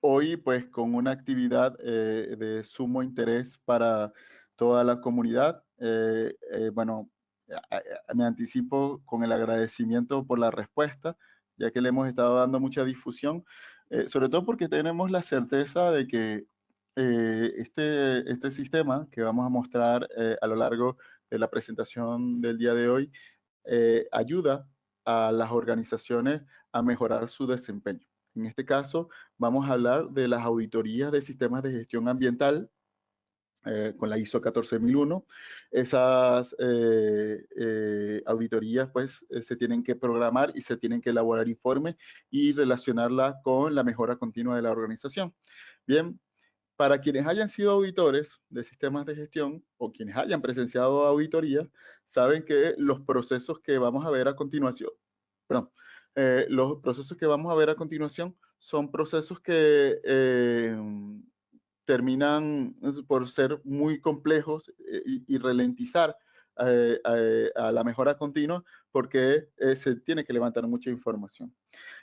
hoy pues con una actividad de sumo interés para toda la comunidad. Bueno, me anticipo con el agradecimiento por la respuesta, ya que le hemos estado dando mucha difusión, sobre todo porque tenemos la certeza de que este sistema que vamos a mostrar a lo largo de la presentación del día de hoy ayuda a las organizaciones a mejorar su desempeño. En este caso, vamos a hablar de las auditorías de sistemas de gestión ambiental con la ISO 14001. Esas auditorías pues se tienen que programar y se tienen que elaborar informes y relacionarla con la mejora continua de la organización. Bien, para quienes hayan sido auditores de sistemas de gestión o quienes hayan presenciado auditorías, saben que los procesos que vamos a ver a continuación, perdón, los procesos que vamos a ver a continuación son procesos que terminan por ser muy complejos y ralentizar a la mejora continua porque se tiene que levantar mucha información.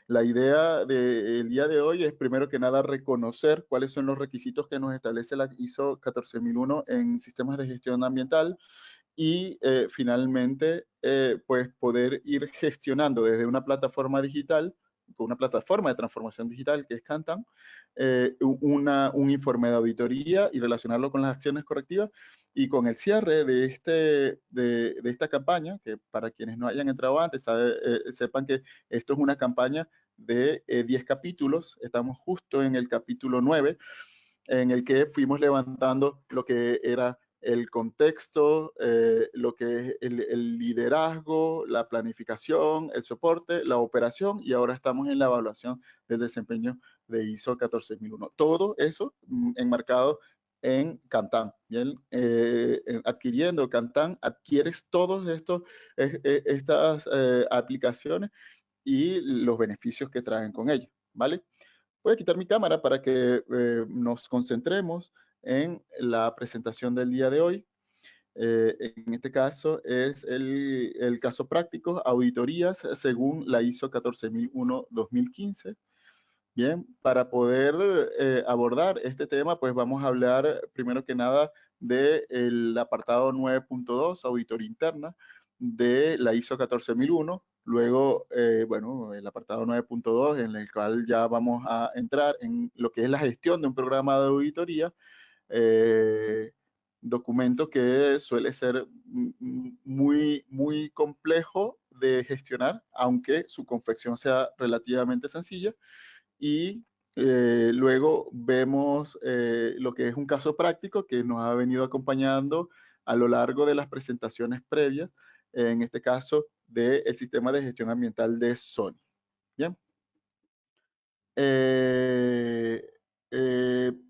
La idea del día de hoy es primero que nada reconocer cuáles son los requisitos que nos establece la ISO 14001 en sistemas de gestión ambiental y finalmente pues poder ir gestionando desde una plataforma digital, una plataforma de transformación digital que es Kantan, un informe de auditoría y relacionarlo con las acciones correctivas y con el cierre de esta campaña, que para quienes no hayan entrado antes, sepan que esto es una campaña de 10 capítulos, estamos justo en el capítulo 9, en el que fuimos levantando lo que era el contexto, lo que es el liderazgo, la planificación, el soporte, la operación y ahora estamos en la evaluación del desempeño de ISO 14001. Todo eso enmarcado en Kantan. Bien, adquiriendo Kantan, adquieres todos estas aplicaciones y los beneficios que traen con ellas, ¿vale? Voy a quitar mi cámara para que nos concentremos en la presentación del día de hoy. En este caso es el caso práctico, auditorías según la ISO 14001-2015. Bien, para poder abordar este tema, pues vamos a hablar primero que nada del apartado 9.2, auditoría interna, de la ISO 14001. Luego, bueno, el apartado 9.2, en el cual ya vamos a entrar en lo que es la gestión de un programa de auditoría, eh, documento que suele ser muy complejo de gestionar, aunque su confección sea relativamente sencilla. Y luego vemos lo que es un caso práctico que nos ha venido acompañando a lo largo de las presentaciones previas, en este caso del sistema de gestión ambiental de Sony. Bien. Eh,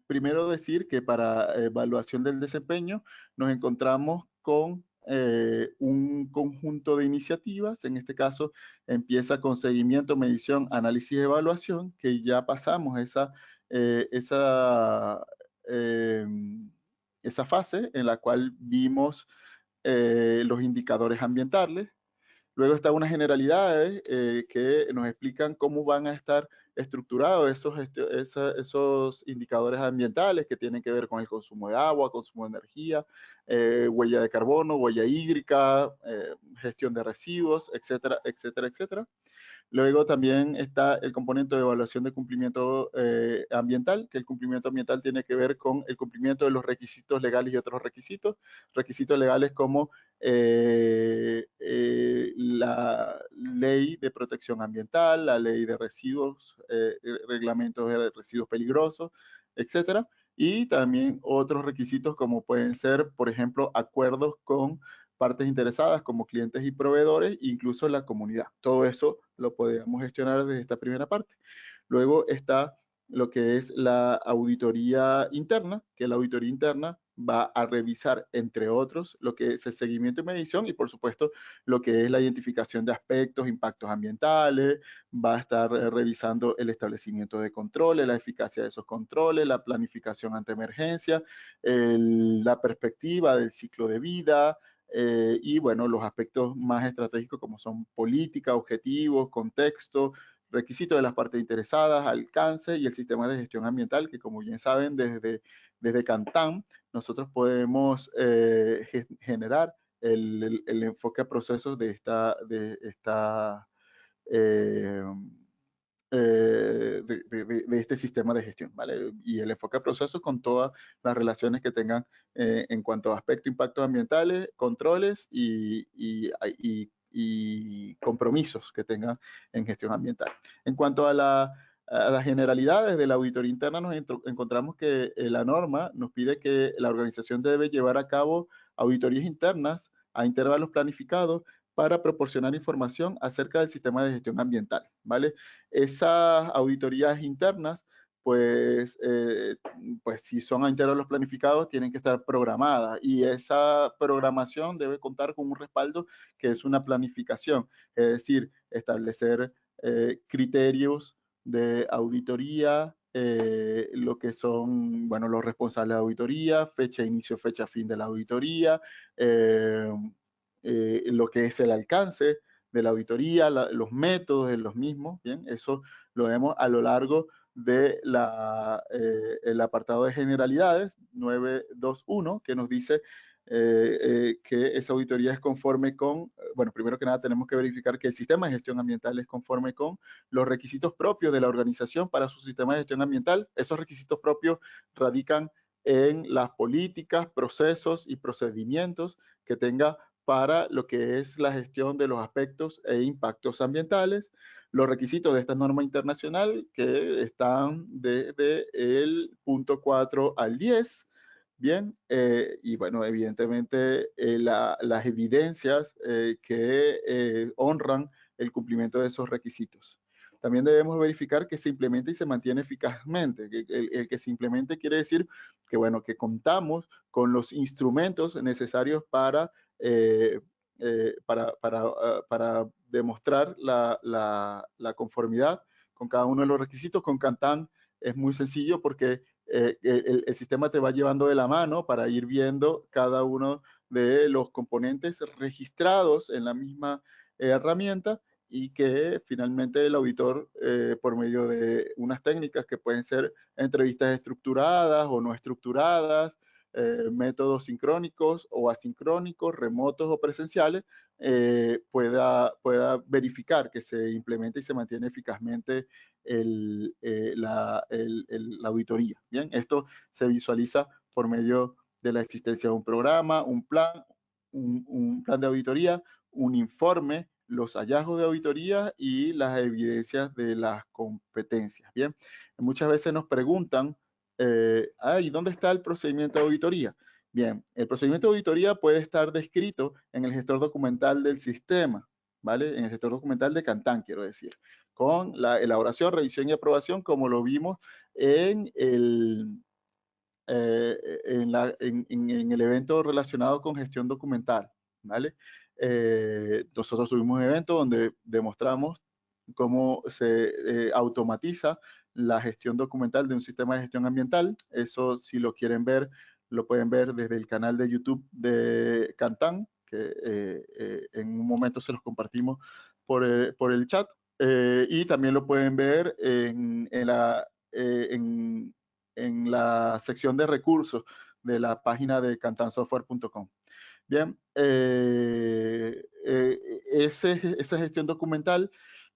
Primero decir que para evaluación del desempeño nos encontramos con un conjunto de iniciativas. En este caso empieza con seguimiento, medición, análisis y evaluación, que ya pasamos eh, esa fase en la cual vimos los indicadores ambientales. Luego están unas generalidades que nos explican cómo van a estar estructurados esos indicadores ambientales que tienen que ver con el consumo de agua, consumo de energía, huella de carbono, huella hídrica, gestión de residuos, etcétera, etcétera, etcétera. Luego también está el componente de evaluación de cumplimiento ambiental, que el cumplimiento ambiental tiene que ver con el cumplimiento de los requisitos legales y otros requisitos. Requisitos legales como la ley de protección ambiental, la ley de residuos, reglamentos de residuos peligrosos, etcétera. Y también otros requisitos como pueden ser, por ejemplo, acuerdos con partes interesadas como clientes y proveedores, incluso la comunidad. Todo eso lo podemos gestionar desde esta primera parte. Luego está lo que es la auditoría interna, que la auditoría interna va a revisar, entre otros, lo que es el seguimiento y medición y, por supuesto, lo que es la identificación de aspectos, impactos ambientales, va a estar revisando el establecimiento de controles, la eficacia de esos controles, la planificación ante emergencia, la perspectiva del ciclo de vida, y bueno, los aspectos más estratégicos como son política, objetivos, contexto, requisitos de las partes interesadas, alcance y el sistema de gestión ambiental, que como bien saben, desde Cantan, nosotros podemos generar el enfoque a procesos eh, de este sistema de gestión, ¿vale? Y el enfoque a procesos con todas las relaciones que tengan en cuanto a aspecto, impactos ambientales, controles y compromisos que tengan en gestión ambiental. En cuanto a las generalidades de la auditoría interna, nos encontramos que la norma nos pide que la organización debe llevar a cabo auditorías internas a intervalos planificados para proporcionar información acerca del sistema de gestión ambiental, ¿vale? Esas auditorías internas, pues si son a intervalos planificados, tienen que estar programadas y esa programación debe contar con un respaldo que es una planificación, es decir, establecer criterios de auditoría, lo que son, bueno, los responsables de auditoría, fecha de inicio, fecha fin de la auditoría, lo que es el alcance de la auditoría, los métodos de los mismos, ¿bien? Eso lo vemos a lo largo de el apartado de generalidades 921, que nos dice que esa auditoría es conforme con, bueno, primero que nada tenemos que verificar que el sistema de gestión ambiental es conforme con los requisitos propios de la organización para su sistema de gestión ambiental. Esos requisitos propios radican en las políticas, procesos y procedimientos que tenga para lo que es la gestión de los aspectos e impactos ambientales, los requisitos de esta norma internacional que están desde el punto 4 al 10, bien, y bueno, evidentemente las evidencias que honran el cumplimiento de esos requisitos. También debemos verificar que se implemente y se mantiene eficazmente. El que se implemente quiere decir que, bueno, que contamos con los instrumentos necesarios para demostrar la conformidad con cada uno de los requisitos. Con Cantan es muy sencillo porque el sistema te va llevando de la mano para ir viendo cada uno de los componentes registrados en la misma herramienta y que finalmente el auditor, por medio de unas técnicas que pueden ser entrevistas estructuradas o no estructuradas, métodos sincrónicos o asincrónicos, remotos o presenciales, pueda verificar que se implementa y se mantiene eficazmente la auditoría. Bien, esto se visualiza por medio de la existencia de un programa, un plan de auditoría, un informe, los hallazgos de auditoría y las evidencias de las competencias. Bien, muchas veces nos preguntan, ¿y dónde está el procedimiento de auditoría? Bien, el procedimiento de auditoría puede estar descrito en el gestor documental del sistema, ¿vale? En el gestor documental de Cantan, quiero decir, con la elaboración, revisión y aprobación, como lo vimos en en el evento relacionado con gestión documental, ¿vale? Nosotros tuvimos un evento donde demostramos cómo se automatiza la gestión documental de un sistema de gestión ambiental. Eso, si lo quieren ver, lo pueden ver desde el canal de YouTube de Cantan, que en un momento se los compartimos por el chat. Y también lo pueden ver en la sección de recursos de la página de cantansoftware.com. Bien, esa gestión documental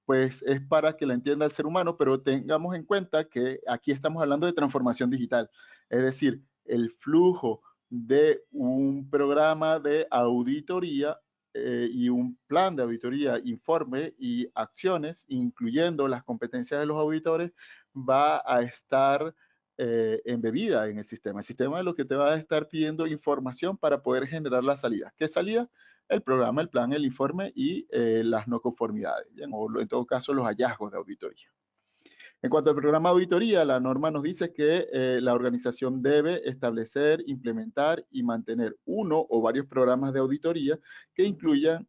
pues es para que la entienda el ser humano, pero tengamos en cuenta que aquí estamos hablando de transformación digital, es decir, el flujo de un programa de auditoría y un plan de auditoría, informe y acciones, incluyendo las competencias de los auditores, va a estar embebida en el sistema. El sistema es lo que te va a estar pidiendo información para poder generar la salida. ¿Qué salida? El programa, el plan, el informe y las no conformidades, ¿bien? O en todo caso los hallazgos de auditoría. En cuanto al programa de auditoría, la norma nos dice que la organización debe establecer, implementar y mantener uno o varios programas de auditoría que incluyan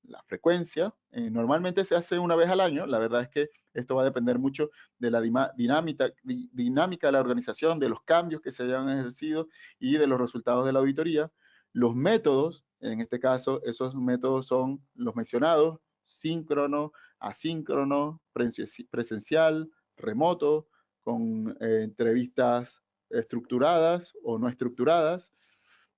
la frecuencia. Normalmente se hace una vez al año. La verdad es que esto va a depender mucho de la dinámica de la organización, de los cambios que se hayan ejercido y de los resultados de la auditoría. Los métodos, en este caso, esos métodos son los mencionados, síncrono, asíncrono, presencial, remoto, con entrevistas estructuradas o no estructuradas.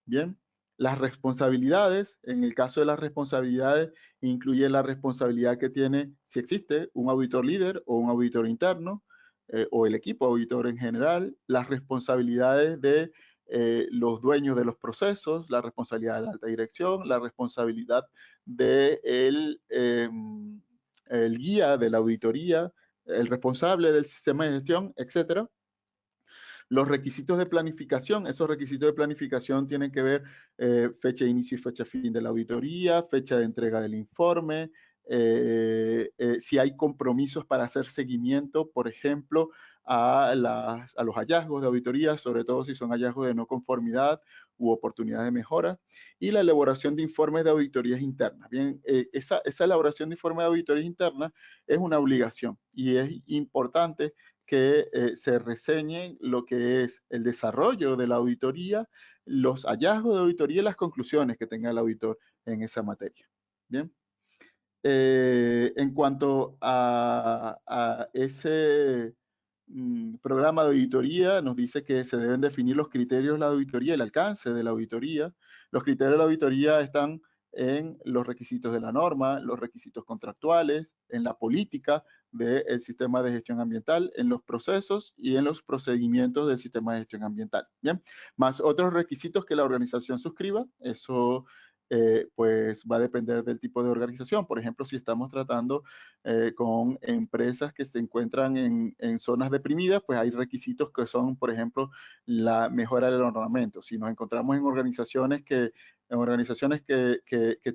Bien, las responsabilidades, en el caso de las responsabilidades, incluye la responsabilidad que tiene, si existe, un auditor líder o un auditor interno, o el equipo auditor en general, las responsabilidades de los dueños de los procesos, la responsabilidad de la alta dirección, la responsabilidad del el guía de la auditoría, el responsable del sistema de gestión, etcétera. Los requisitos de planificación, esos requisitos de planificación tienen que ver fecha de inicio y fecha fin de la auditoría, fecha de entrega del informe, si hay compromisos para hacer seguimiento, por ejemplo, a los hallazgos de auditoría, sobre todo si son hallazgos de no conformidad u oportunidad de mejora, y la elaboración de informes de auditorías internas. Bien, esa elaboración de informes de auditorías internas es una obligación y es importante que se reseñe lo que es el desarrollo de la auditoría, los hallazgos de auditoría y las conclusiones que tenga el auditor en esa materia. Bien. En cuanto a ese programa de auditoría, nos dice que se deben definir los criterios de la auditoría, el alcance de la auditoría. Los criterios de la auditoría están en los requisitos de la norma, los requisitos contractuales, en la política del sistema de gestión ambiental, en los procesos y en los procedimientos del sistema de gestión ambiental. Bien, más otros requisitos que la organización suscriba, eso pues va a depender del tipo de organización. Por ejemplo, si estamos tratando con empresas que se encuentran en zonas deprimidas, pues hay requisitos que son, por ejemplo, la mejora del ornamento. Si nos encontramos en organizaciones que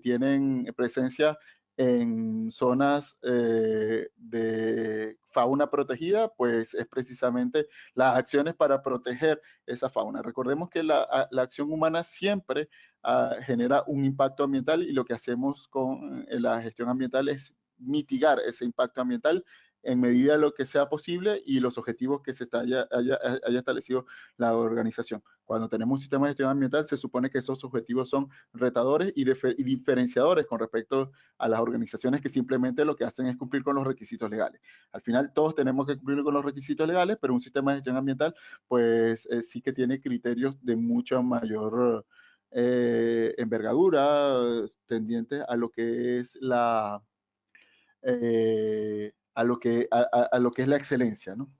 tienen presencia en zonas de fauna protegida, pues es precisamente las acciones para proteger esa fauna. Recordemos que la acción humana siempre genera un impacto ambiental y lo que hacemos con la gestión ambiental es mitigar ese impacto ambiental en medida de lo que sea posible y los objetivos que se haya establecido la organización. Cuando tenemos un sistema de gestión ambiental, se supone que esos objetivos son retadores y diferenciadores con respecto a las organizaciones que simplemente lo que hacen es cumplir con los requisitos legales. Al final, todos tenemos que cumplir con los requisitos legales, pero un sistema de gestión ambiental, pues sí que tiene criterios de mucha mayor envergadura, tendientes a lo que es a lo que es la excelencia, ¿no?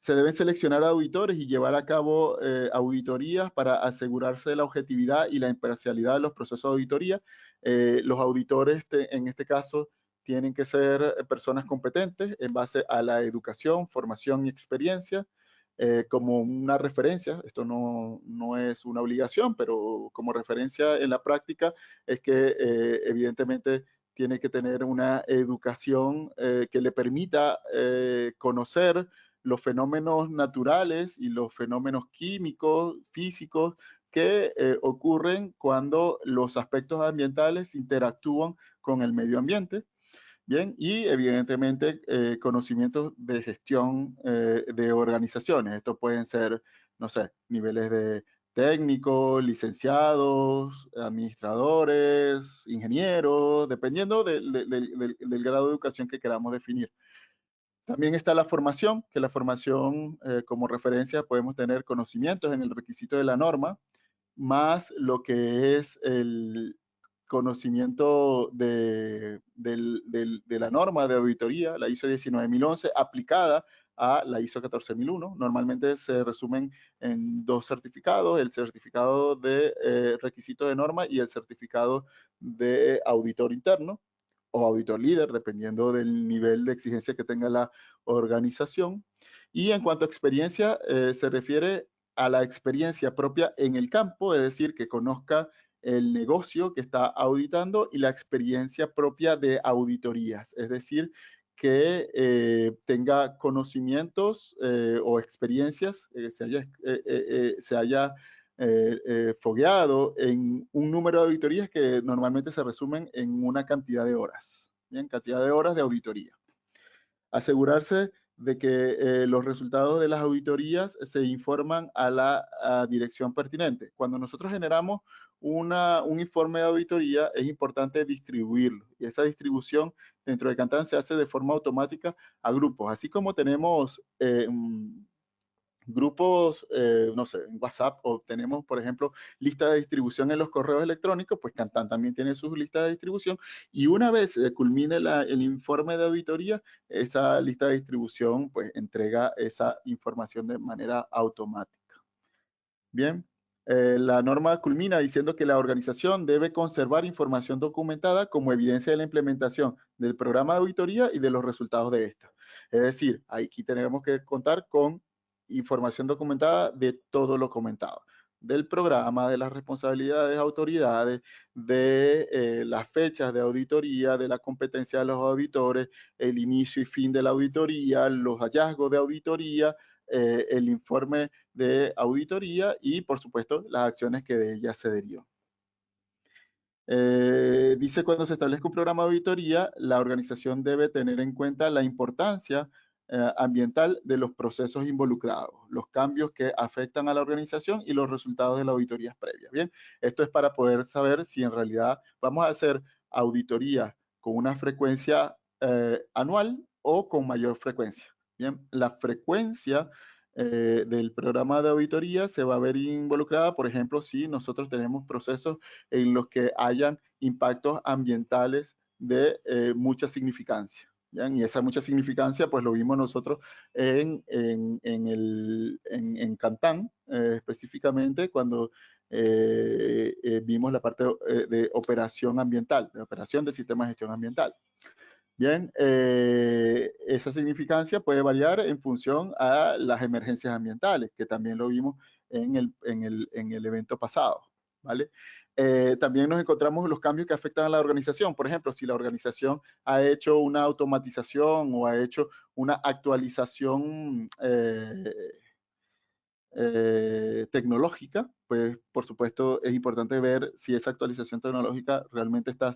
Se deben seleccionar auditores y llevar a cabo auditorías para asegurarse de la objetividad y la imparcialidad de los procesos de auditoría. Los auditores, en este caso, tienen que ser personas competentes en base a la educación, formación y experiencia. Como una referencia, esto no es una obligación, pero como referencia en la práctica es que evidentemente tiene que tener una educación que le permita conocer los fenómenos naturales y los fenómenos químicos, físicos, que ocurren cuando los aspectos ambientales interactúan con el medio ambiente. Bien, y evidentemente conocimientos de gestión de organizaciones. Estos pueden ser, no sé, niveles de técnicos, licenciados, administradores, ingenieros, dependiendo del grado de educación que queramos definir. También está la formación, que la formación como referencia podemos tener conocimientos en el requisito de la norma, más lo que es el conocimiento de la norma de auditoría, la ISO 19011, aplicada a la ISO 14001. Normalmente se resumen en dos certificados, el certificado de requisito de norma y el certificado de auditor interno o auditor líder, dependiendo del nivel de exigencia que tenga la organización. Y en cuanto a experiencia, se refiere a la experiencia propia en el campo, es decir, que conozca el negocio que está auditando y la experiencia propia de auditorías, es decir, que tenga conocimientos o experiencias, se haya fogueado en un número de auditorías que normalmente se resumen en una cantidad de horas, ¿bien? Cantidad de horas de auditoría. Asegurarse de que los resultados de las auditorías se informan a la dirección pertinente. Cuando nosotros generamos un informe de auditoría, es importante distribuirlo. Y esa distribución dentro de Kantan se hace de forma automática a grupos. Así como tenemos grupos, no sé, en WhatsApp, o tenemos, por ejemplo, lista de distribución en los correos electrónicos, pues Kantan también tiene sus listas de distribución, y una vez culmine el informe de auditoría, esa lista de distribución pues entrega esa información de manera automática. Bien, la norma culmina diciendo que la organización debe conservar información documentada como evidencia de la implementación del programa de auditoría y de los resultados de esta. Es decir, aquí tenemos que contar con información documentada de todo lo comentado, del programa, de las responsabilidades de autoridades, de las fechas de auditoría, de la competencia de los auditores, el inicio y fin de la auditoría, los hallazgos de auditoría, el informe de auditoría y, por supuesto, las acciones que de ella se derivan. Dice, cuando se establezca un programa de auditoría, la organización debe tener en cuenta la importancia ambiental de los procesos involucrados, los cambios que afectan a la organización y los resultados de las auditorías previas. Bien, esto es para poder saber si en realidad vamos a hacer auditoría con una frecuencia anual o con mayor frecuencia. Bien, la frecuencia del programa de auditoría se va a ver involucrada, por ejemplo, si nosotros tenemos procesos en los que hayan impactos ambientales de mucha significancia. ¿Bien? Y esa mucha significancia, pues lo vimos nosotros en Kantan, específicamente cuando vimos la parte de operación ambiental, de operación del sistema de gestión ambiental. Bien, esa significancia puede variar en función a las emergencias ambientales, que también lo vimos en el evento pasado, ¿vale? También nos encontramos los cambios que afectan a la organización. Por ejemplo, si la organización ha hecho una automatización o ha hecho una actualización tecnológica, pues por supuesto es importante ver si esa actualización tecnológica realmente está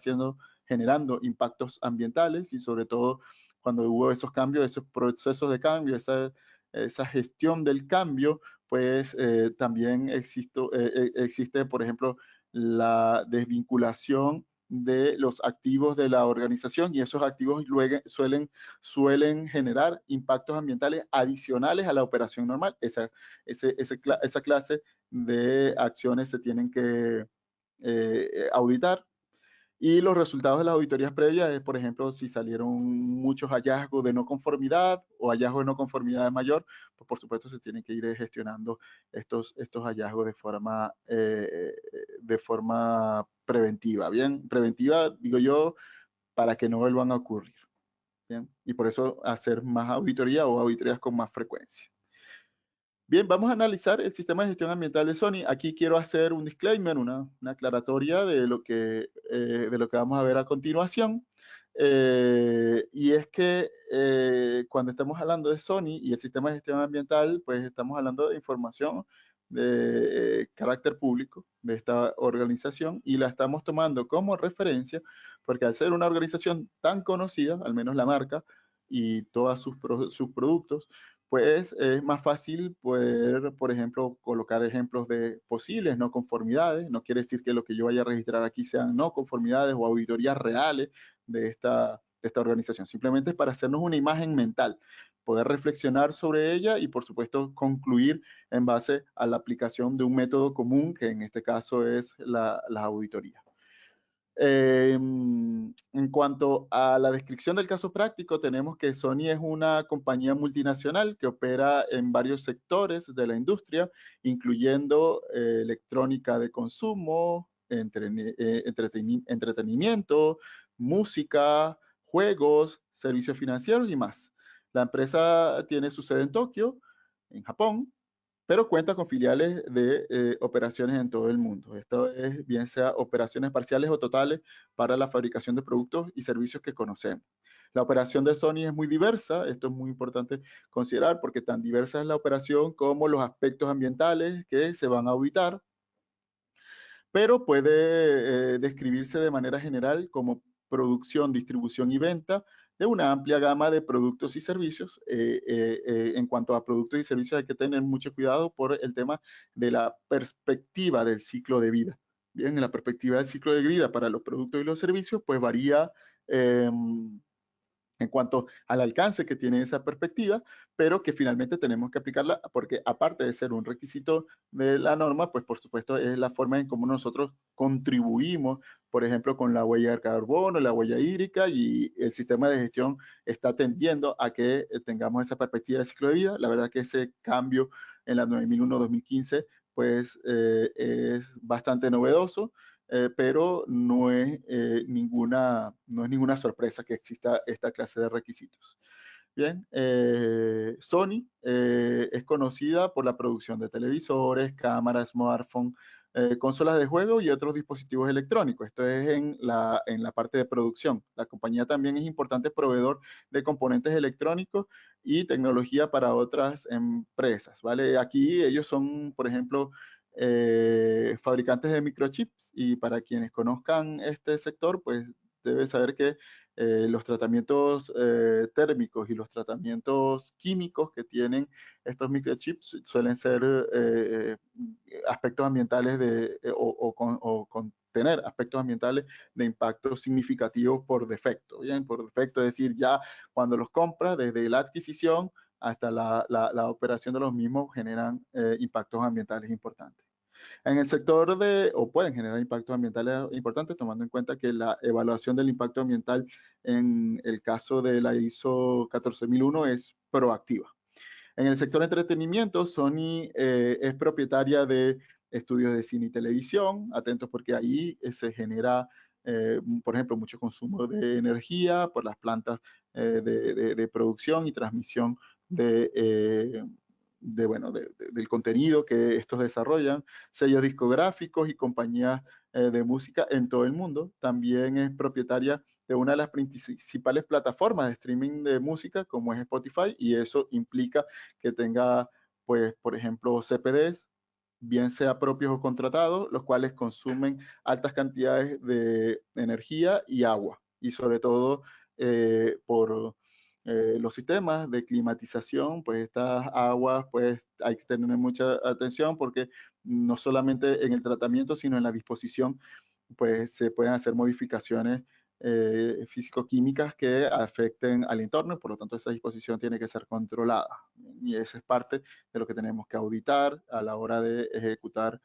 generando impactos ambientales y sobre todo cuando hubo esos cambios, esos procesos de cambio, esa gestión del cambio, pues también existe, por ejemplo, la desvinculación de los activos de la organización y esos activos luego suelen generar impactos ambientales adicionales a la operación normal. Esa clase de acciones se tienen que auditar. Y los resultados de las auditorías previas es, por ejemplo, si salieron muchos hallazgos de no conformidad o hallazgos de no conformidad mayor, pues por supuesto se tienen que ir gestionando estos hallazgos de forma preventiva. Bien, preventiva, digo yo, para que no vuelvan a ocurrir. Bien, y por eso hacer más auditoría o auditorías con más frecuencia. Bien, vamos a analizar el sistema de gestión ambiental de Sony. Aquí quiero hacer un disclaimer, una aclaratoria de lo que vamos a ver a continuación. Y es que cuando estamos hablando de Sony y el sistema de gestión ambiental, pues estamos hablando de información de carácter público de esta organización y la estamos tomando como referencia porque al ser una organización tan conocida, al menos la marca y todos sus productos, pues es más fácil poder, por ejemplo, colocar ejemplos de posibles no conformidades. No quiere decir que lo que yo vaya a registrar aquí sean no conformidades o auditorías reales de esta organización. Simplemente es para hacernos una imagen mental, poder reflexionar sobre ella y, por supuesto, concluir en base a la aplicación de un método común, que en este caso es la auditoría. En cuanto a la descripción del caso práctico, tenemos que Sony es una compañía multinacional que opera en varios sectores de la industria, incluyendo electrónica de consumo, entretenimiento, música, juegos, servicios financieros y más. La empresa tiene su sede en Tokio, en Japón, pero cuenta con filiales de operaciones en todo el mundo. Esto es bien sea operaciones parciales o totales para la fabricación de productos y servicios que conocemos. La operación de Sony es muy diversa, esto es muy importante considerar porque tan diversa es la operación como los aspectos ambientales que se van a auditar, pero puede describirse de manera general como producción, distribución y venta de una amplia gama de productos y servicios. En cuanto a productos y servicios hay que tener mucho cuidado por el tema de la perspectiva del ciclo de vida. Bien, en la perspectiva del ciclo de vida para los productos y los servicios, pues varía en cuanto al alcance que tiene esa perspectiva, pero que finalmente tenemos que aplicarla porque aparte de ser un requisito de la norma, pues por supuesto es la forma en cómo nosotros contribuimos, por ejemplo, con la huella de carbono, la huella hídrica, y el sistema de gestión está tendiendo a que tengamos esa perspectiva de ciclo de vida. La verdad que ese cambio en la 9001-2015 pues es bastante novedoso, pero no es ninguna sorpresa que exista esta clase de requisitos. Bien, Sony es conocida por la producción de televisores, cámaras, smartphones, consolas de juego y otros dispositivos electrónicos. Esto es en la parte de producción. La compañía también es importante proveedor de componentes electrónicos y tecnología para otras empresas, ¿vale? Aquí ellos son, por ejemplo, fabricantes de microchips, y para quienes conozcan este sector, pues deben saber que los tratamientos térmicos y los tratamientos químicos que tienen estos microchips suelen ser aspectos ambientales o contener aspectos ambientales de impacto significativo por defecto. Bien, por defecto, es decir, ya cuando los compras, desde la adquisición hasta la operación de los mismos, generan impactos ambientales importantes. En el sector o pueden generar impactos ambientales importantes, tomando en cuenta que la evaluación del impacto ambiental en el caso de la ISO 14001 es proactiva. En el sector de entretenimiento, Sony es propietaria de estudios de cine y televisión, atentos porque ahí se genera, por ejemplo, mucho consumo de energía por las plantas de producción y transmisión del contenido que estos desarrollan, sellos discográficos y compañías de música en todo el mundo. También es propietaria de una de las principales plataformas de streaming de música, como es Spotify, y eso implica que tenga, pues, por ejemplo, CPDs, bien sea propios o contratados, los cuales consumen altas cantidades de energía y agua, y sobre todo por los sistemas de climatización, pues estas aguas, pues hay que tener mucha atención porque no solamente en el tratamiento, sino en la disposición, pues se pueden hacer modificaciones físico-químicas que afecten al entorno, y por lo tanto esa disposición tiene que ser controlada. Y eso es parte de lo que tenemos que auditar a la hora de ejecutar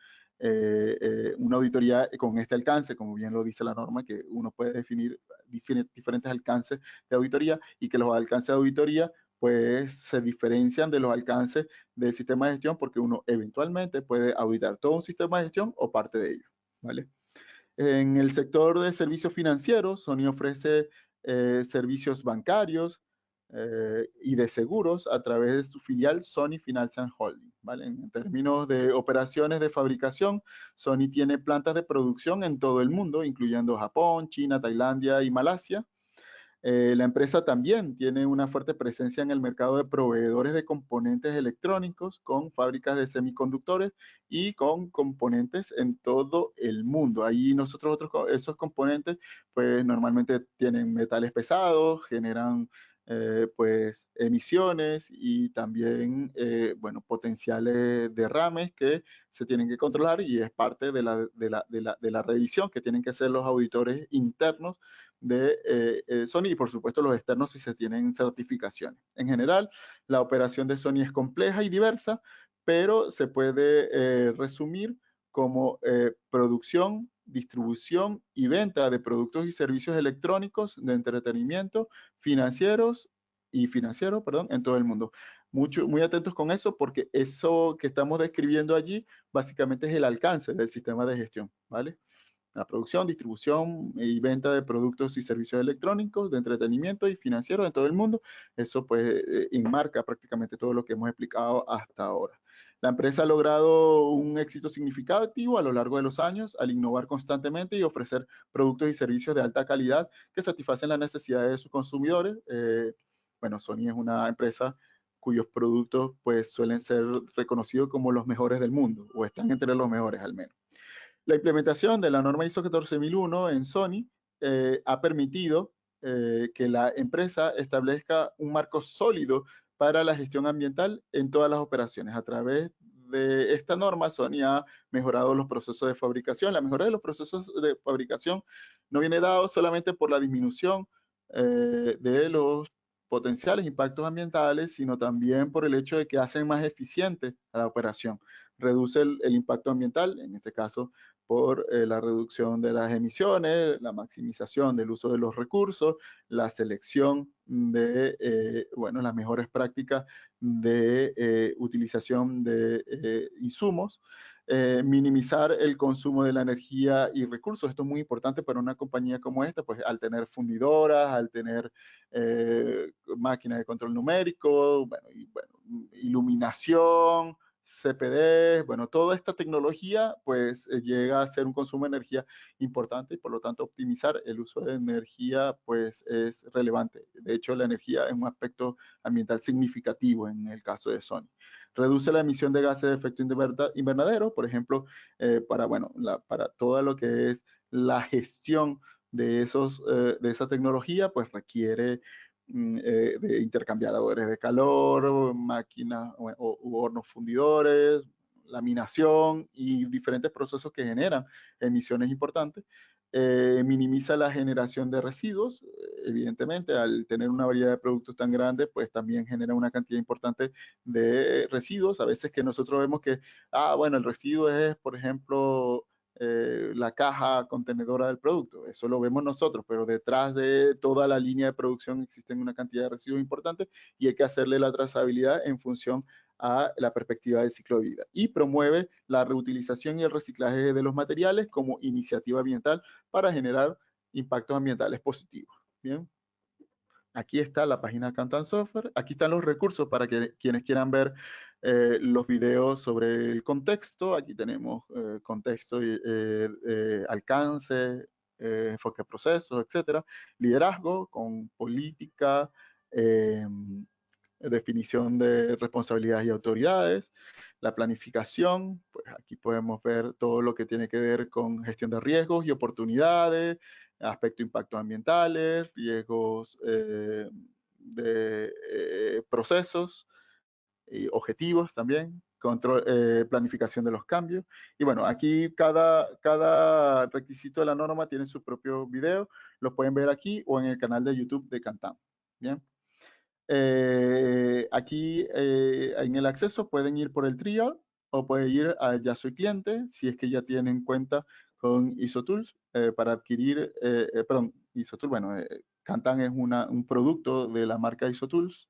una auditoría con este alcance, como bien lo dice la norma, que uno puede definir diferentes alcances de auditoría, y que los alcances de auditoría pues se diferencian de los alcances del sistema de gestión, porque uno eventualmente puede auditar todo un sistema de gestión o parte de ello, ¿vale? En el sector de servicios financieros, Sony ofrece servicios bancarios y de seguros a través de su filial Sony Financial Holding, ¿vale? En términos de operaciones de fabricación, Sony tiene plantas de producción en todo el mundo, incluyendo Japón, China, Tailandia y Malasia. La empresa también tiene una fuerte presencia en el mercado de proveedores de componentes electrónicos, con fábricas de semiconductores y con componentes en todo el mundo. Ahí nosotros esos componentes pues normalmente tienen metales pesados, generan pues emisiones y también bueno, potenciales derrames que se tienen que controlar, y es parte de la revisión que tienen que hacer los auditores internos de Sony, y por supuesto los externos si se tienen certificaciones. En general, la operación de Sony es compleja y diversa, pero se puede resumir como producción, distribución y venta de productos y servicios electrónicos, de entretenimiento, financieros, perdón, en todo el mundo. Muy atentos con eso, porque eso que estamos describiendo allí básicamente es el alcance del sistema de gestión, ¿vale? La producción, distribución y venta de productos y servicios electrónicos, de entretenimiento y financieros en todo el mundo. Eso pues enmarca prácticamente todo lo que hemos explicado hasta ahora. La empresa ha logrado un éxito significativo a lo largo de los años al innovar constantemente y ofrecer productos y servicios de alta calidad que satisfacen las necesidades de sus consumidores. Bueno, Sony es una empresa cuyos productos pues suelen ser reconocidos como los mejores del mundo, o están entre los mejores al menos. La implementación de la norma ISO 14001 en Sony ha permitido que la empresa establezca un marco sólido para la gestión ambiental en todas las operaciones, a través de esta norma, Sony ha mejorado los procesos de fabricación. La mejora de los procesos de fabricación no viene dado solamente por la disminución de los potenciales impactos ambientales, sino también por el hecho de que hacen más eficiente la operación. Reduce el impacto ambiental, en este caso por la reducción de las emisiones, la maximización del uso de los recursos, la selección de bueno, las mejores prácticas de utilización de insumos, minimizar el consumo de la energía y recursos. Esto es muy importante para una compañía como esta, pues al tener fundidoras, al tener máquinas de control numérico, bueno, iluminación, CPD, bueno, toda esta tecnología pues llega a ser un consumo de energía importante y por lo tanto optimizar el uso de energía pues es relevante. De hecho, la energía es un aspecto ambiental significativo en el caso de Sony. Reduce la emisión de gases de efecto invernadero, por ejemplo, para todo lo que es la gestión de esa tecnología, pues requiere de intercambiadores de calor, máquinas u hornos fundidores, laminación y diferentes procesos que generan emisiones importantes. Minimiza la generación de residuos. Evidentemente, al tener una variedad de productos tan grande, pues también genera una cantidad importante de residuos. A veces que nosotros vemos que, bueno, el residuo es, por ejemplo, la caja contenedora del producto. Eso lo vemos nosotros, pero detrás de toda la línea de producción existen una cantidad de residuos importantes y hay que hacerle la trazabilidad en función a la perspectiva del ciclo de vida. Y promueve la reutilización y el reciclaje de los materiales como iniciativa ambiental para generar impactos ambientales positivos. Bien. Aquí está la página Kantan Software. Aquí están los recursos para que quienes quieran ver los videos sobre el contexto. Aquí tenemos contexto, alcance, enfoque a procesos, etcétera. Liderazgo con política, definición de responsabilidades y autoridades. La planificación, pues aquí podemos ver todo lo que tiene que ver con gestión de riesgos y oportunidades, aspecto de impactos ambientales, riesgos de procesos y objetivos también, control, planificación de los cambios. Y bueno, aquí cada requisito de la norma tiene su propio video, lo pueden ver aquí o en el canal de YouTube de Kantan. Bien. Aquí en el acceso pueden ir por el trial o pueden ir a Ya Soy Cliente si es que ya tienen cuenta con ISOTools para adquirir, perdón, ISOTools, bueno, Kantan es un producto de la marca ISOTools.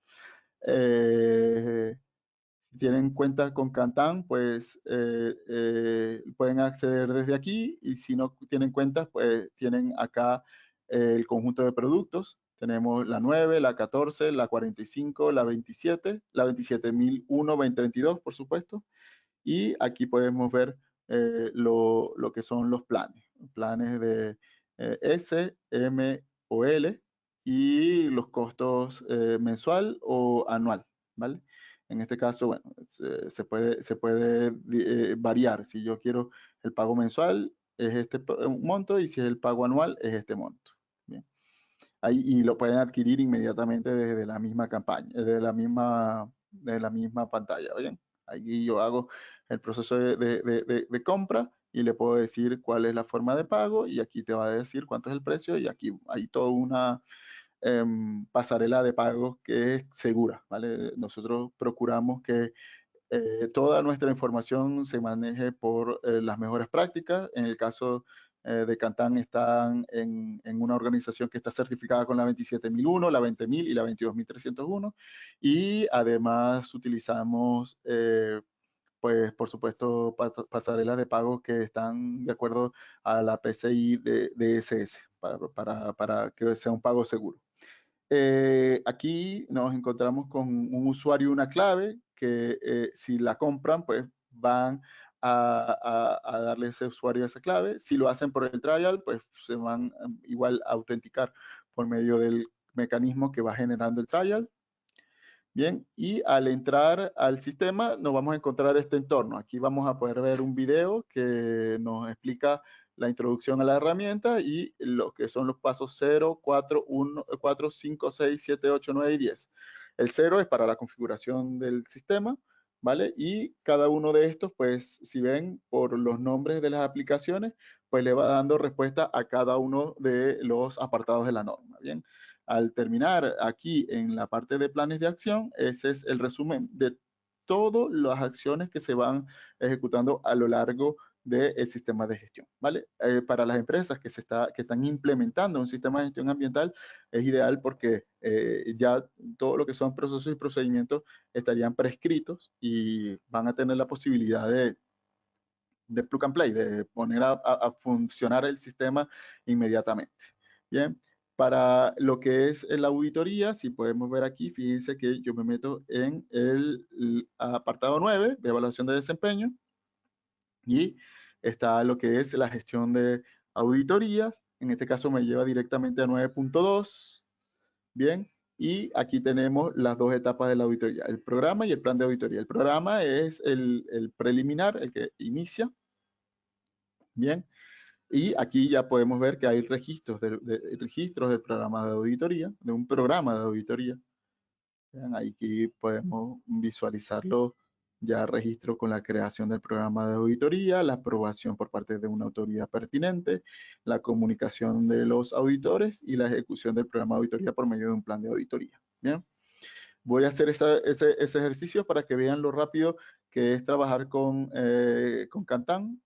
Si tienen cuenta con Kantan, pues pueden acceder desde aquí y si no tienen cuentas, pues tienen acá el conjunto de productos. Tenemos la 9, la 14, la 45, la 27, la 27001, 2022, por supuesto. Y aquí podemos ver lo que son los planes. Planes de S, M o L y los costos mensual o anual, ¿vale? En este caso, bueno, se puede variar. Si yo quiero el pago mensual, es este monto, y si es el pago anual, es este monto. Bien. Ahí, y lo pueden adquirir inmediatamente desde la misma campaña, desde la misma pantalla. Bien. Aquí yo hago el proceso de compra y le puedo decir cuál es la forma de pago y aquí te va a decir cuánto es el precio y aquí hay toda una pasarela de pagos que es segura, ¿vale? Nosotros procuramos que toda nuestra información se maneje por las mejores prácticas. En el caso de Kantan están en una organización que está certificada con la 27001, la 20000 y la 22301 y además utilizamos pues por supuesto pasarelas de pago que están de acuerdo a la PCI de SS para que sea un pago seguro. Aquí nos encontramos con un usuario y una clave que si la compran, pues van a darle ese usuario esa clave. Si lo hacen por el trial, pues se van igual a autenticar por medio del mecanismo que va generando el trial. Bien, y al entrar al sistema nos vamos a encontrar este entorno. Aquí vamos a poder ver un video que nos explica la introducción a la herramienta y lo que son los pasos 0, 4, 1, 4, 5, 6, 7, 8, 9 y 10. El 0 es para la configuración del sistema, ¿vale? Y cada uno de estos, pues, si ven por los nombres de las aplicaciones, pues le va dando respuesta a cada uno de los apartados de la norma, ¿bien? Al terminar aquí en la parte de planes de acción, ese es el resumen de todas las acciones que se van ejecutando a lo largo del sistema de gestión, ¿vale? Para las empresas que están implementando un sistema de gestión ambiental, es ideal porque ya todo lo que son procesos y procedimientos estarían prescritos y van a tener la posibilidad de plug and play, de poner a funcionar el sistema inmediatamente. Bien, para lo que es la auditoría, si podemos ver aquí, fíjense que yo me meto en el apartado 9 de evaluación de desempeño y está lo que es la gestión de auditorías. En este caso me lleva directamente a 9.2. Bien, y aquí tenemos las dos etapas de la auditoría, el programa y el plan de auditoría. El programa es el preliminar, el que inicia, bien, y aquí ya podemos ver que hay registros del programa de auditoría, de un programa de auditoría. Bien, aquí podemos visualizarlo ya registro con la creación del programa de auditoría, la aprobación por parte de una autoridad pertinente, la comunicación de los auditores y la ejecución del programa de auditoría por medio de un plan de auditoría. Bien, voy a hacer ese ejercicio para que vean lo rápido que es trabajar con Kantan.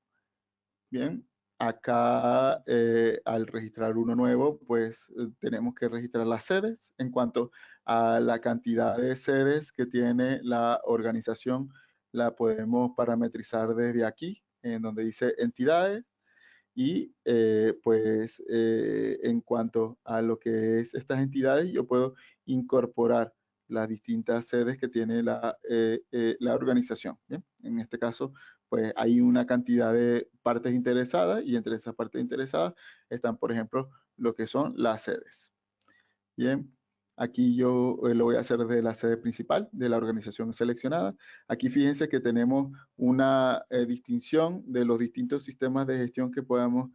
Bien, acá al registrar uno nuevo, pues tenemos que registrar las sedes. En cuanto a la cantidad de sedes que tiene la organización, la podemos parametrizar desde aquí, en donde dice entidades. Y pues en cuanto a lo que es estas entidades, yo puedo incorporar las distintas sedes que tiene la organización. ¿Bien? En este caso, pues hay una cantidad de partes interesadas y entre esas partes interesadas están, por ejemplo, lo que son las sedes. Bien, aquí yo lo voy a hacer desde la sede principal de la organización seleccionada. Aquí fíjense que tenemos una distinción de los distintos sistemas de gestión que podamos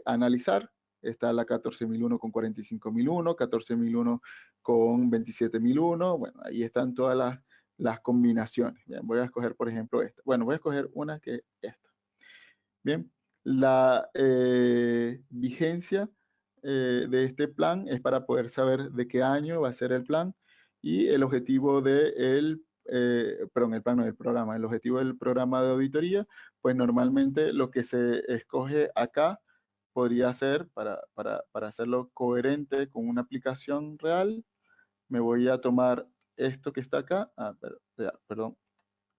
analizar. Está la 14.001 con 45.001, 14.001 con 27.001. Bueno, ahí están todas las combinaciones. Bien, voy a escoger, por ejemplo, esta. Bueno, voy a escoger una que es esta. Bien, la vigencia de este plan es para poder saber de qué año va a ser el plan y el objetivo perdón, el plan no, el programa, el objetivo del programa de auditoría, pues normalmente lo que se escoge acá podría ser para hacerlo coherente con una aplicación real, me voy a tomar esto que está acá, perdón,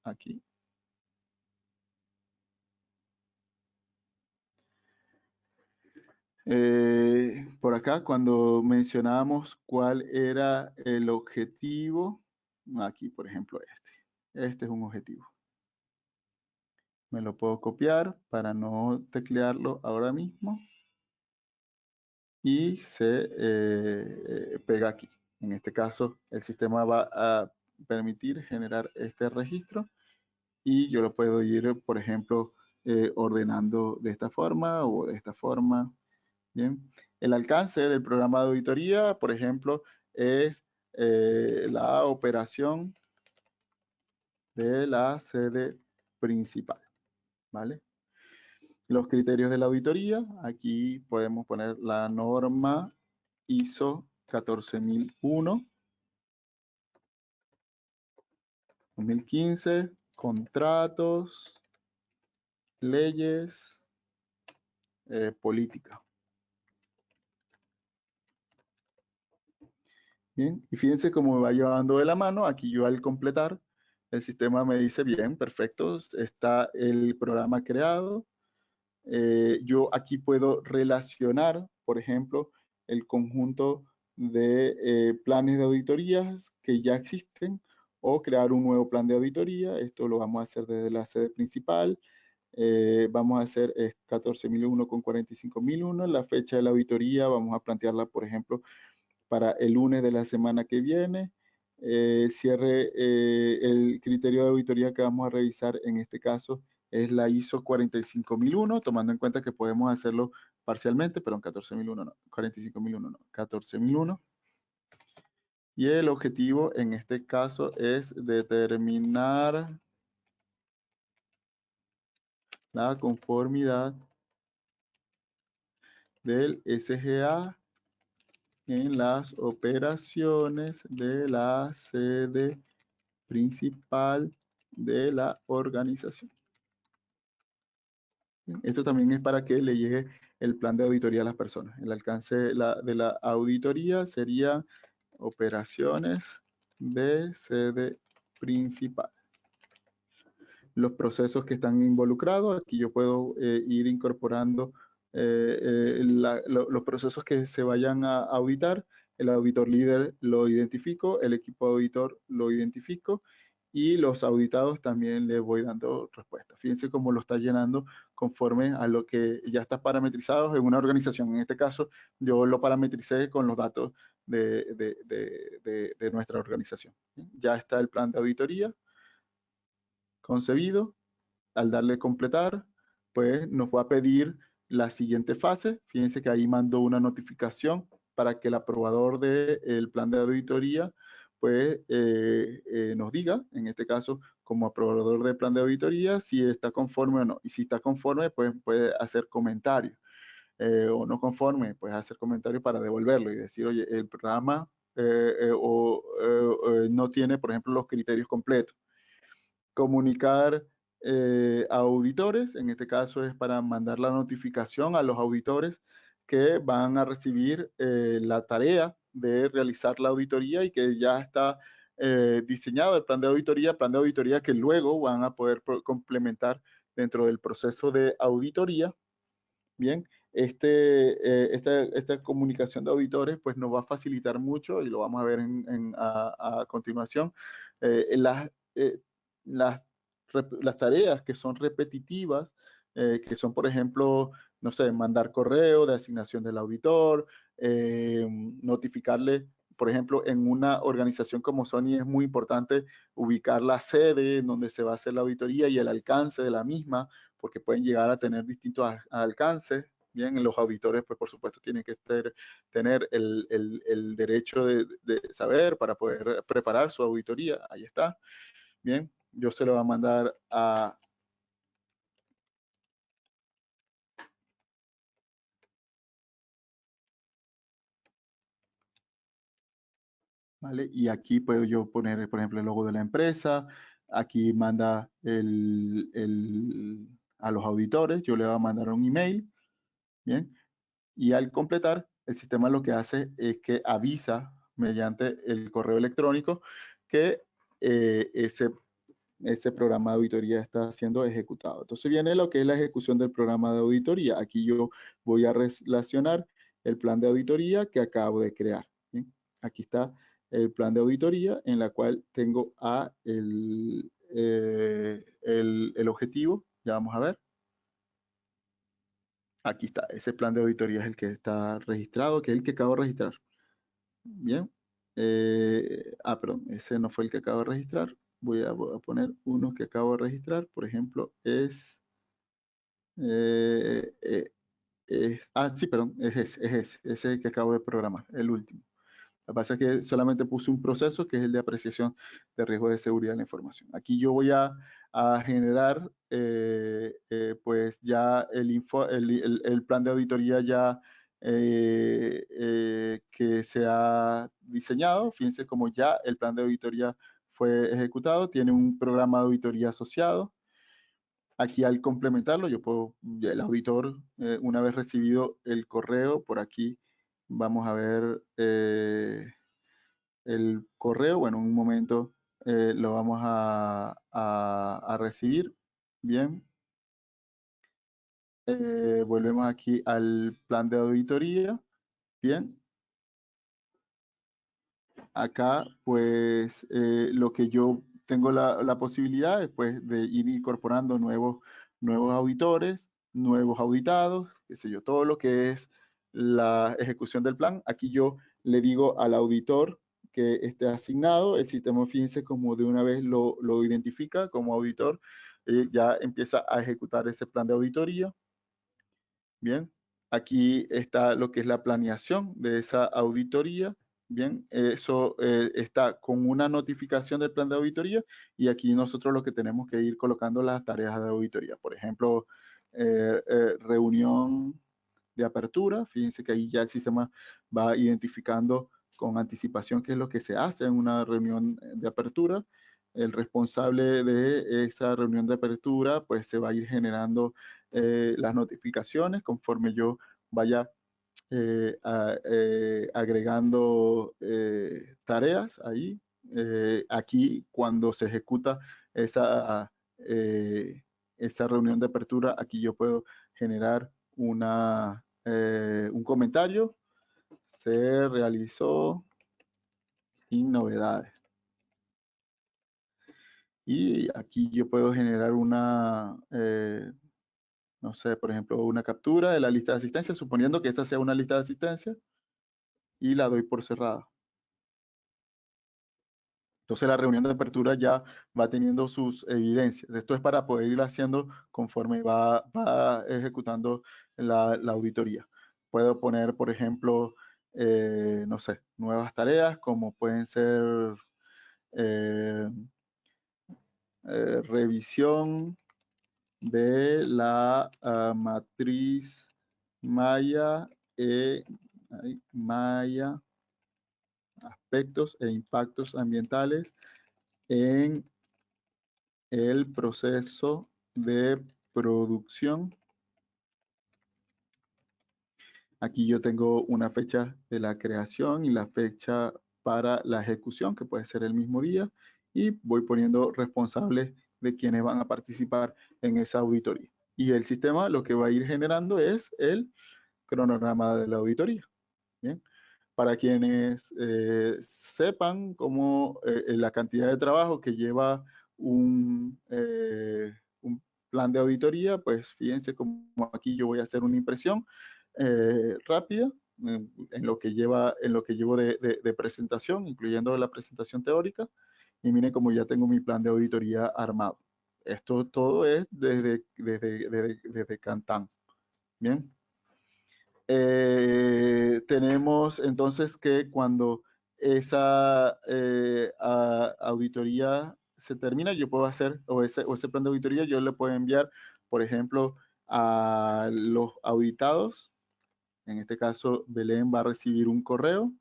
aquí. Por acá, cuando mencionábamos cuál era el objetivo, aquí por ejemplo este es un objetivo. Me lo puedo copiar para no teclearlo ahora mismo y se pega aquí. En este caso, el sistema va a permitir generar este registro y yo lo puedo ir, por ejemplo, ordenando de esta forma o de esta forma. Bien, el alcance del programa de auditoría, por ejemplo, es la operación de la sede principal, ¿vale? Los criterios de la auditoría, aquí podemos poner la norma ISO 14001, 2015, contratos, leyes, política. Bien, y fíjense cómo me va llevando de la mano. Aquí yo al completar, el sistema me dice, bien, perfecto, está el programa creado. Yo aquí puedo relacionar, por ejemplo, el conjunto de planes de auditorías que ya existen o crear un nuevo plan de auditoría. Esto lo vamos a hacer desde la sede principal. Vamos a hacer 14.001 con 45.001. La fecha de la auditoría vamos a plantearla, por ejemplo, para el lunes de la semana que viene. Cierre el criterio de auditoría que vamos a revisar en este caso es la ISO 45001, tomando en cuenta que podemos hacerlo parcialmente, pero en 14.001 no, 45.001 no, 14.001. Y el objetivo en este caso es determinar la conformidad del SGA en las operaciones de la sede principal de la organización. Esto también es para que le llegue el plan de auditoría a las personas. El alcance de la auditoría sería operaciones de sede principal. Los procesos que están involucrados, aquí yo puedo ir incorporando los procesos que se vayan a auditar. El auditor líder lo identifico, el equipo auditor lo identifico y los auditados también le voy dando respuesta. Fíjense cómo lo está llenando conforme a lo que ya está parametrizado en una organización. En este caso, yo lo parametricé con los datos de nuestra organización. Ya está el plan de auditoría concebido. Al darle completar, pues nos va a pedir la siguiente fase. Fíjense que ahí mandó una notificación para que el aprobador del plan de auditoría pues nos diga, en este caso como aprobador del plan de auditoría, si está conforme o no. Y si está conforme, pues puede hacer comentarios. O no conforme, pues hacer comentarios para devolverlo y decir, oye, el programa no tiene, por ejemplo, los criterios completos. Comunicar a auditores, en este caso es para mandar la notificación a los auditores que van a recibir la tarea de realizar la auditoría y que ya está diseñado el plan de auditoría que luego van a poder complementar dentro del proceso de auditoría. Bien, esta comunicación de auditores pues nos va a facilitar mucho y lo vamos a ver a continuación. Las, las, las tareas que son repetitivas, que son por ejemplo, no sé, mandar correo de asignación del auditor, notificarle, por ejemplo, en una organización como Sony es muy importante ubicar la sede en donde se va a hacer la auditoría y el alcance de la misma, porque pueden llegar a tener distintos alcances. Bien, los auditores, pues por supuesto, tienen que tener el derecho de saber para poder preparar su auditoría. Ahí está. Bien, yo se lo voy a mandar a... ¿Vale? Y aquí puedo yo poner, por ejemplo, el logo de la empresa. Aquí manda a los auditores. Yo le voy a mandar un email. Bien. Y al completar, el sistema lo que hace es que avisa mediante el correo electrónico que ese programa de auditoría está siendo ejecutado. Entonces viene lo que es la ejecución del programa de auditoría. Aquí yo voy a relacionar el plan de auditoría que acabo de crear. ¿Bien? Aquí está el plan de auditoría en la cual tengo el objetivo. Ya vamos a ver. Aquí está, ese plan de auditoría es el que está registrado, que es el que acabo de registrar. Bien. Perdón, ese no fue el que acabo de registrar. Voy a poner uno que acabo de registrar. Por ejemplo, eh, eh, sí, perdón, ese que acabo de programar, el último. Lo que pasa es que solamente puse un proceso que es el de apreciación de riesgo de seguridad de la información. Aquí yo voy a generar pues ya el plan de auditoría ya que se ha diseñado. Fíjense como ya el plan de auditoría fue ejecutado, tiene un programa de auditoría asociado. Aquí al complementarlo, yo puedo, el auditor, una vez recibido el correo, por aquí vamos a ver el correo. Bueno, en un momento lo vamos a recibir. Bien. Volvemos aquí al plan de auditoría. Bien. Acá, pues, lo que yo tengo la posibilidad después de ir incorporando nuevos auditores, nuevos auditados, qué sé yo, todo lo que es la ejecución del plan. Aquí yo le digo al auditor que esté asignado, el sistema, fíjense, como de una vez lo identifica como auditor, ya empieza a ejecutar ese plan de auditoría. Bien, aquí está lo que es la planeación de esa auditoría. Bien, eso está con una notificación del plan de auditoría y aquí nosotros lo que tenemos que ir colocando las tareas de auditoría. Por ejemplo, reunión de apertura. Fíjense que ahí ya el sistema va identificando con anticipación qué es lo que se hace en una reunión de apertura. El responsable de esa reunión de apertura, pues se va a ir generando las notificaciones conforme yo vaya agregando tareas ahí. Aquí, cuando se ejecuta esa, esa reunión de apertura, aquí yo puedo generar un comentario. Se realizó sin novedades. Y aquí yo puedo generar una, no sé, por ejemplo, una captura de la lista de asistencia, suponiendo que esta sea una lista de asistencia, y la doy por cerrada. Entonces la reunión de apertura ya va teniendo sus evidencias. Esto es para poder ir haciendo conforme va ejecutando la auditoría. Puedo poner, por ejemplo, no sé, nuevas tareas como pueden ser eh, revisión de la matriz Maya, Maya, aspectos e impactos ambientales en el proceso de producción. Aquí yo tengo una fecha de la creación y la fecha para la ejecución, que puede ser el mismo día, y voy poniendo responsables de quienes van a participar en esa auditoría. Y el sistema lo que va a ir generando es el cronograma de la auditoría. Bien. Para quienes sepan cómo la cantidad de trabajo que lleva un plan de auditoría, pues fíjense como aquí yo voy a hacer una impresión rápida en lo que llevo de presentación, incluyendo la presentación teórica, y miren cómo ya tengo mi plan de auditoría armado. Esto todo es desde Kantan. Bien. Tenemos entonces que cuando esa auditoría se termina, yo puedo hacer, o ese plan de auditoría, yo le puedo enviar, por ejemplo, a los auditados. En este caso, Belén va a recibir un correo.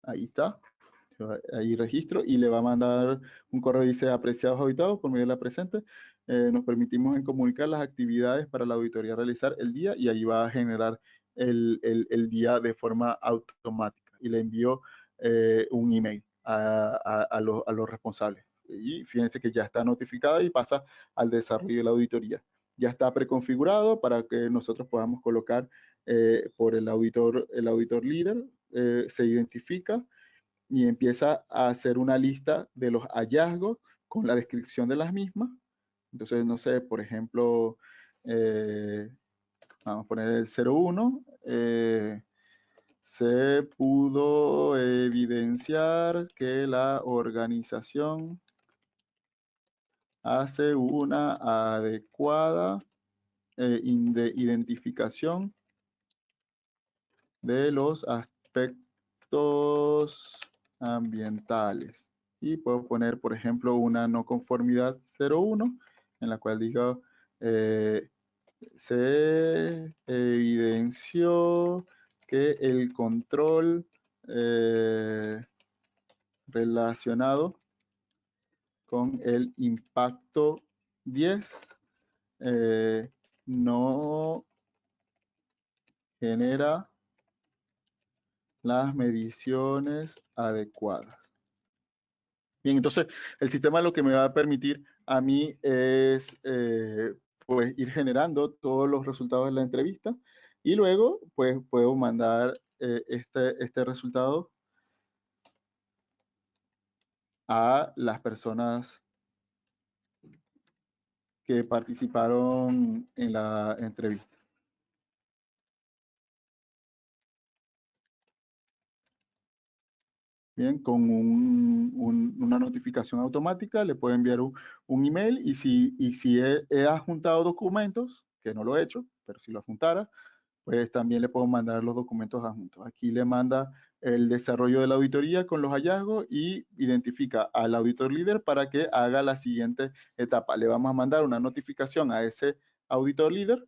Ahí está. Ahí registro y le va a mandar un correo que dice: apreciados auditados, por medio de la presente, nos permitimos en comunicar las actividades para la auditoría a realizar el día, y ahí va a generar el día de forma automática y le envió un email a los responsables. Y fíjense que ya está notificado y pasa al desarrollo de la auditoría. Ya está preconfigurado para que nosotros podamos colocar por el auditor líder, se identifica y empieza a hacer una lista de los hallazgos con la descripción de las mismas. Entonces, no sé, por ejemplo, vamos a poner el 01, se pudo evidenciar que la organización hace una adecuada identificación de los aspectos ambientales. Y puedo poner, por ejemplo, una no conformidad 01, en la cual diga, se evidenció que el control relacionado con el impacto 10 no genera las mediciones adecuadas. Bien, entonces el sistema lo que me va a permitir a mí es pues ir generando todos los resultados de la entrevista, y luego pues puedo mandar este resultado a las personas que participaron en la entrevista. Bien, con una notificación automática le puedo enviar un email y si he adjuntado documentos, que no lo he hecho, pero si lo adjuntara, pues también le puedo mandar los documentos adjuntos. Aquí le manda el desarrollo de la auditoría con los hallazgos y identifica al auditor líder para que haga la siguiente etapa. Le vamos a mandar una notificación a ese auditor líder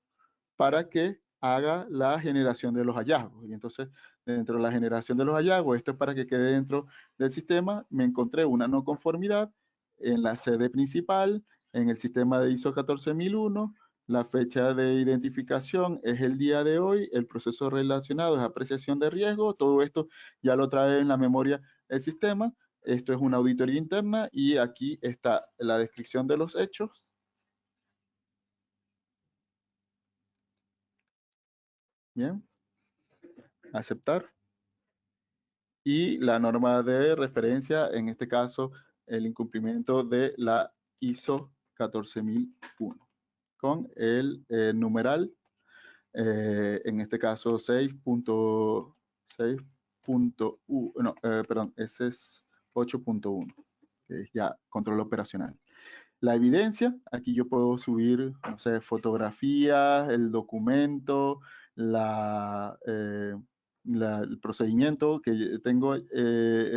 para que haga la generación de los hallazgos. Y entonces, dentro de la generación de los hallazgos, esto es para que quede dentro del sistema, me encontré una no conformidad en la sede principal, en el sistema de ISO 14001, la fecha de identificación es el día de hoy, el proceso relacionado es apreciación de riesgo, todo esto ya lo trae en la memoria el sistema, esto es una auditoría interna y aquí está la descripción de los hechos. Bien, aceptar. Y la norma de referencia, en este caso, el incumplimiento de la ISO 14001 con el numeral, en este caso 6.6. No, perdón, ese es 8.1, que es ya control operacional. La evidencia, aquí yo puedo subir, no sé, fotografías, el documento, el procedimiento que tengo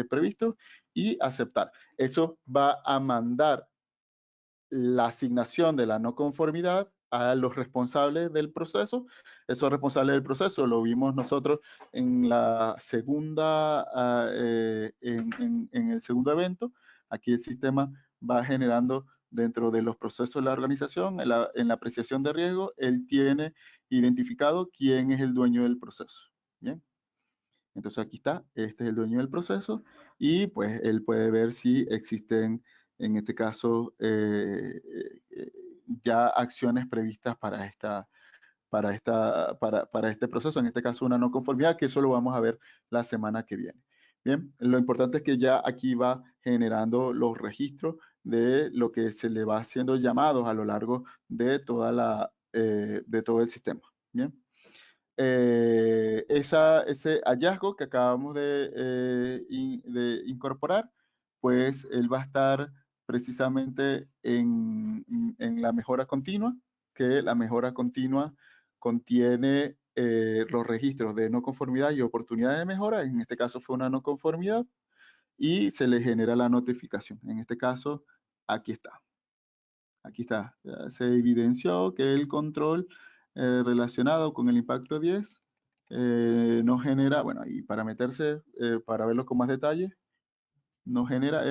previsto y aceptar. Eso va a mandar la asignación de la no conformidad a los responsables del proceso. Esos responsables del proceso lo vimos nosotros en la segunda, en el segundo evento. Aquí el sistema va generando dentro de los procesos de la organización, en la apreciación de riesgo, él tiene identificado quién es el dueño del proceso. Bien. Entonces aquí está, este es el dueño del proceso y pues él puede ver si existen, en este caso, ya acciones previstas para este proceso, en este caso una no conformidad, que eso lo vamos a ver la semana que viene. Bien, lo importante es que ya aquí va generando los registros de lo que se le va haciendo llamados a lo largo de de todo el sistema. Bien. Ese hallazgo que acabamos de incorporar, pues él va a estar precisamente en la mejora continua, que la mejora continua contiene los registros de no conformidad y oportunidad de mejora. En este caso fue una no conformidad y se le genera la notificación. En este caso, aquí está. Aquí está. Ya se evidenció que el control relacionado con el impacto 10 no genera, bueno, y para meterse, para verlo con más detalle, no genera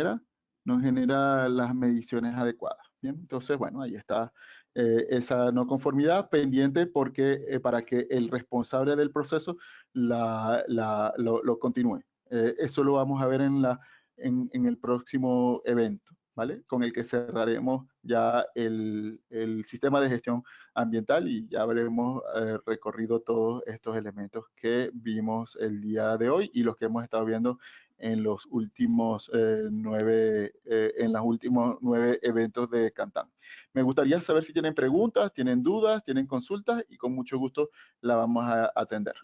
las mediciones adecuadas. Bien, entonces, bueno, ahí está esa no conformidad pendiente porque, para que el responsable del proceso lo continúe. Eso lo vamos a ver en el próximo evento, ¿vale? Con el que cerraremos ya el sistema de gestión ambiental y ya habremos recorrido todos estos elementos que vimos el día de hoy y los que hemos estado viendo en los últimos en los últimos 9 eventos de Kantan. Me gustaría saber si tienen preguntas, tienen dudas, tienen consultas y con mucho gusto la vamos a atender.